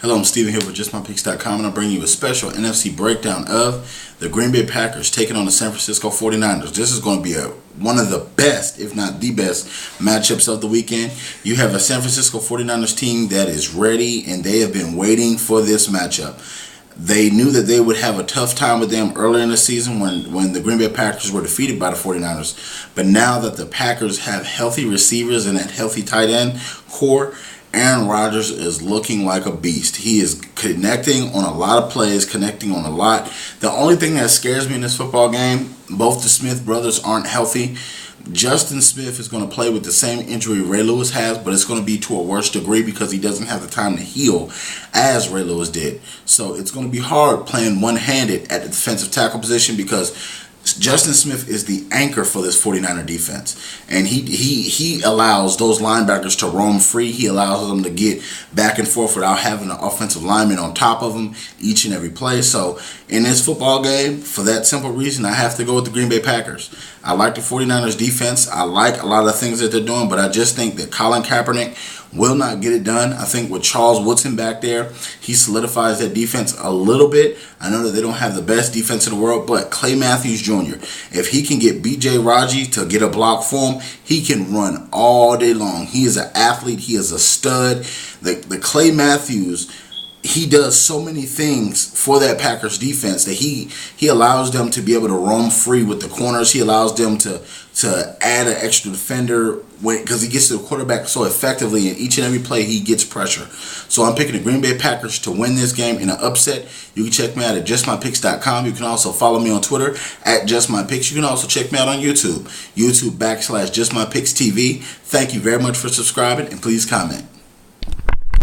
Hello, I'm Steven here with JustMyPicks.com, and I'm bringing you a special NFC breakdown of the Green Bay Packers taking on the San Francisco 49ers. This is going to be one of the best, if not the best, matchups of the weekend. You have a San Francisco 49ers team that is ready, and they have been waiting for this matchup. They knew that they would have a tough time with them earlier in the season when the Green Bay Packers were defeated by the 49ers. But now that the Packers have healthy receivers and that healthy tight end core, Aaron Rodgers is looking like a beast. He is connecting on a lot of plays, connecting on a lot. The only thing that scares me in this football game, both the Smith brothers aren't healthy. Justin Smith is going to play with the same injury Ray Lewis has, but it's going to be to a worse degree because he doesn't have the time to heal as Ray Lewis did. So it's going to be hard playing one-handed at the defensive tackle position because Justin Smith is the anchor for this 49er defense, and he allows those linebackers to roam free. He allows them to get back and forth without having an offensive lineman on top of them each and every play. So in this football game, for that simple reason, I have to go with the Green Bay Packers. I like the 49ers defense. I like a lot of the things that they're doing, but I just think that Colin Kaepernick will not get it done. I think with Charles Woodson back there, he solidifies that defense a little bit. I know that they don't have the best defense in the world, but Clay Matthews Jr., if he can get B.J. Raji to get a block for him, he can run all day long. He is an athlete. He is a stud. The Clay Matthews, he does so many things for that Packers defense that he allows them to be able to roam free with the corners. He allows them to add an extra defender because he gets to the quarterback so effectively, and each and every play he gets pressure. So I'm picking the Green Bay Packers to win this game in an upset. You can check me out at JustMyPicks.com. You can also follow me on Twitter at JustMyPicks. You can also check me out on YouTube, YouTube.com/JustMyPicksTV. Thank you very much for subscribing, and please comment.